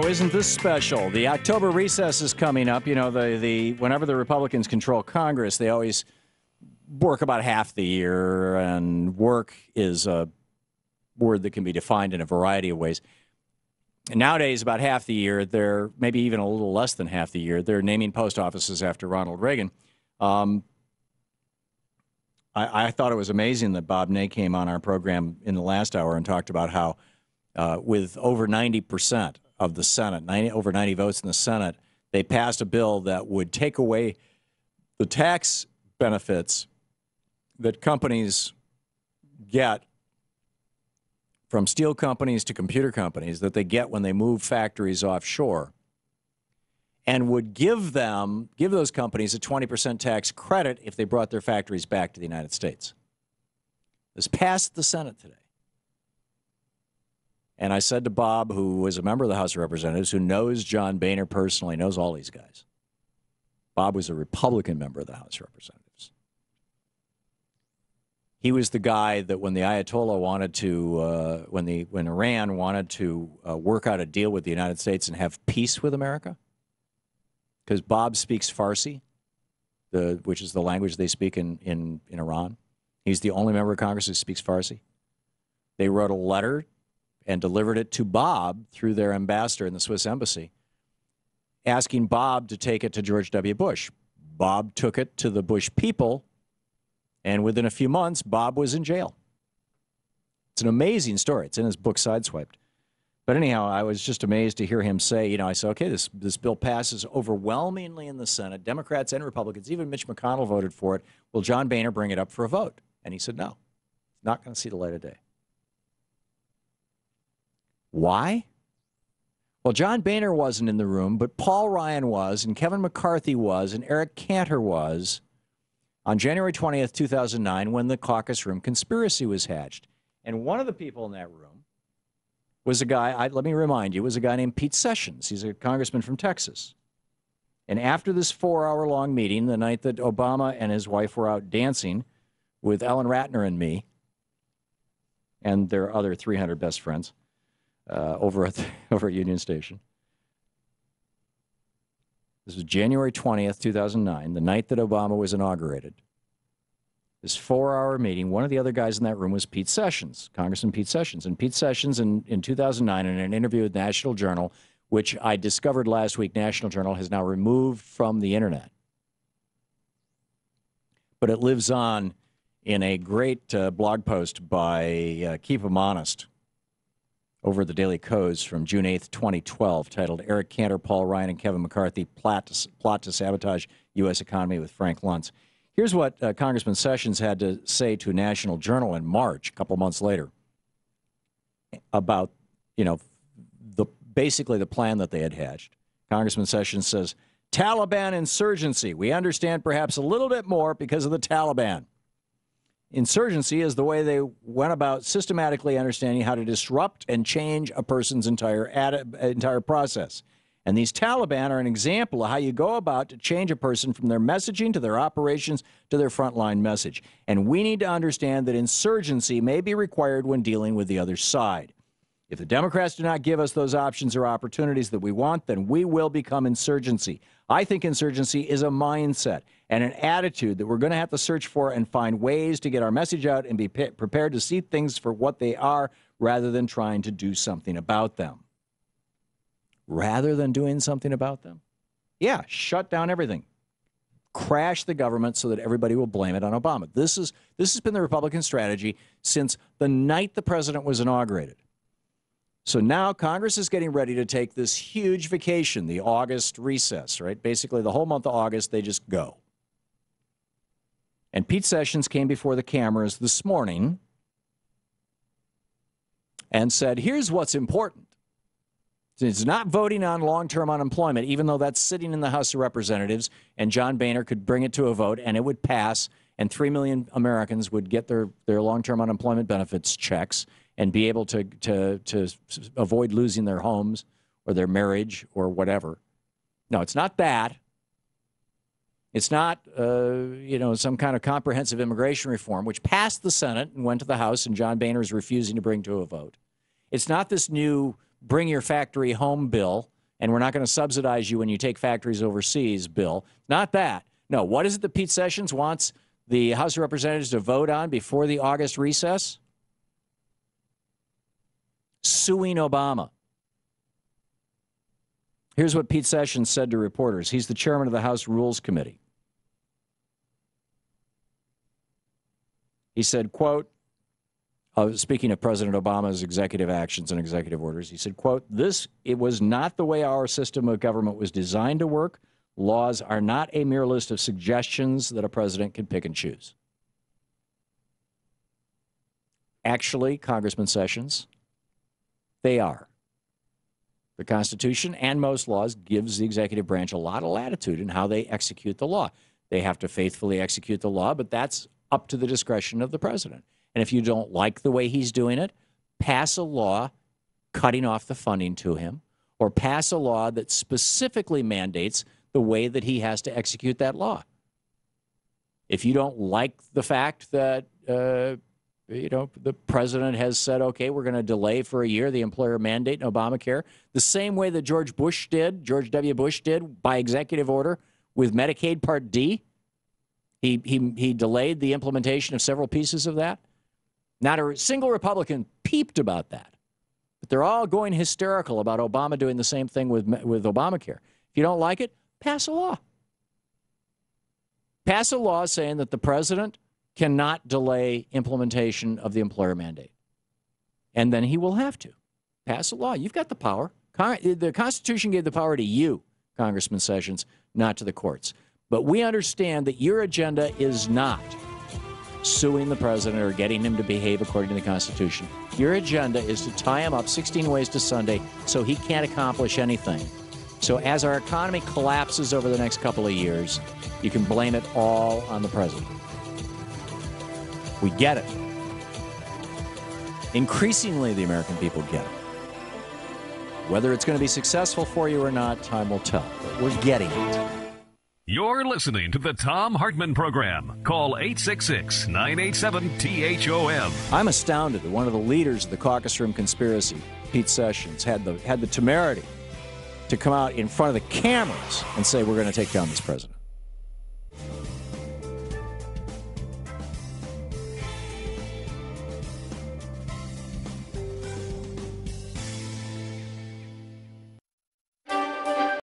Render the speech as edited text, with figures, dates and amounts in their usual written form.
isn't this special? The October recess is coming up. You know, whenever the Republicans control Congress, they always work about half the year, and work is a word that can be defined in a variety of ways. And nowadays, about half the year, they're maybe even a little less than half the year, they're naming post offices after Ronald Reagan. I thought it was amazing that Bob Ney came on our program in the last hour and talked about how with over 90% of the Senate, over 90 votes in the Senate, they passed a bill that would take away the tax benefits that companies get from steel companies to computer companies that they get when they move factories offshore, and would give those companies a 20% tax credit if they brought their factories back to the United States. This passed the Senate today. And I said to Bob, who was a member of the House of Representatives, who knows John Boehner personally, knows all these guys. Bob was a Republican member of the House of Representatives. He was the guy that when the Ayatollah wanted to, when Iran wanted to work out a deal with the United States and have peace with America, because Bob speaks Farsi, which is the language they speak in Iran. He's the only member of Congress who speaks Farsi. They wrote a letter and delivered it to Bob through their ambassador in the Swiss embassy, asking Bob to take it to George W. Bush. Bob took it to the Bush people, and within a few months, Bob was in jail. It's an amazing story. It's in his book, Sideswiped. But anyhow, I was just amazed to hear him say, you know, I said, okay, this bill passes overwhelmingly in the Senate. Democrats and Republicans, even Mitch McConnell voted for it. Will John Boehner bring it up for a vote? And he said, no, not going to see the light of day. Why? Well, John Boehner wasn't in the room, but Paul Ryan was, and Kevin McCarthy was, and Eric Cantor was on January 20th, 2009, when the caucus room conspiracy was hatched. And one of the people in that room was a guy, let me remind you, was a guy named Pete Sessions. He's a congressman from Texas. And after this 4-hour-long meeting, the night that Obama and his wife were out dancing with Ellen Ratner and me, and their other 300 best friends, over at Union Station. This was January 20th, 2009, the night that Obama was inaugurated. This 4-hour meeting, one of the other guys in that room was Pete Sessions, Congressman Pete Sessions. And Pete Sessions in 2009, in an interview with National Journal, which I discovered last week, National Journal has now removed from the internet. But it lives on in a great blog post by Keep 'em Honest over the Daily Codes from June 8th, 2012, titled Eric Cantor, Paul Ryan, and Kevin McCarthy Plot to Sabotage U.S. Economy with Frank Luntz. Here's what Congressman Sessions had to say to National Journal in March, a couple months later, about, you know, basically the plan that they had hatched. Congressman Sessions says, Taliban insurgency. We understand perhaps a little bit more because of the Taliban. Insurgency is the way they went about systematically understanding how to disrupt and change a person's entire process. And these Taliban are an example of how you go about to change a person from their messaging to their operations to their frontline message. And we need to understand that insurgency may be required when dealing with the other side. If the Democrats do not give us those options or opportunities that we want, then we will become insurgency. I think insurgency is a mindset and an attitude that we're going to have to search for and find ways to get our message out and be prepared to see things for what they are rather than trying to do something about them. Rather than doing something about them? Yeah, shut down everything. Crash the government so that everybody will blame it on Obama. This has been the Republican strategy since the night the president was inaugurated. So now Congress is getting ready to take this huge vacation, the August recess, right? Basically, the whole month of August, they just go. And Pete Sessions came before the cameras this morning and said, here's what's important. It's not voting on long-term unemployment, even though that's sitting in the House of Representatives, and John Boehner could bring it to a vote, and it would pass, and 3 million Americans would get their long-term unemployment benefits checks and be able to avoid losing their homes or their marriage or whatever. No, it's not that. It's not, some kind of comprehensive immigration reform, which passed the Senate and went to the House, and John Boehner is refusing to bring to a vote. It's not this new bring your factory home bill and we're not going to subsidize you when you take factories overseas bill. Not that. No, what is it that Pete Sessions wants the House of Representatives to vote on before the August recess? Suing Obama. Here's what Pete Sessions said to reporters. He's the chairman of the House Rules Committee. He said, quote, speaking of President Obama's executive actions and executive orders, he said, quote, it was not the way our system of government was designed to work. Laws are not a mere list of suggestions that a president can pick and choose. Actually, Congressman Sessions, they are. The Constitution and most laws gives the executive branch a lot of latitude in how they execute the law. They have to faithfully execute the law, but that's up to the discretion of the president. And if you don't like the way he's doing it, pass a law cutting off the funding to him, or pass a law that specifically mandates the way that he has to execute that law. If you don't like the fact that, the president has said, okay, we're going to delay for a year the employer mandate in Obamacare, the same way that George W. Bush did by executive order with Medicaid Part D. He delayed the implementation of several pieces of that. Not a single Republican peeped about that. But they're all going hysterical about Obama doing the same thing with Obamacare. If you don't like it, pass a law. Pass a law saying that the president cannot delay implementation of the employer mandate. And then he will have to. Pass a law. You've got the power. The Constitution gave the power to you, Congressman Sessions, not to the courts. But we understand that your agenda is not suing the president or getting him to behave according to the Constitution. Your agenda is to tie him up 16 ways to Sunday so he can't accomplish anything. So as our economy collapses over the next couple of years, you can blame it all on the president. We get it. Increasingly, the American people get it. Whether it's going to be successful for you or not, time will tell. But we're getting it. You're listening to the Thom Hartmann Program. Call 866-987-THOM. I'm astounded that one of the leaders of the caucus room conspiracy, Pete Sessions, had the temerity to come out in front of the cameras and say, we're going to take down this president.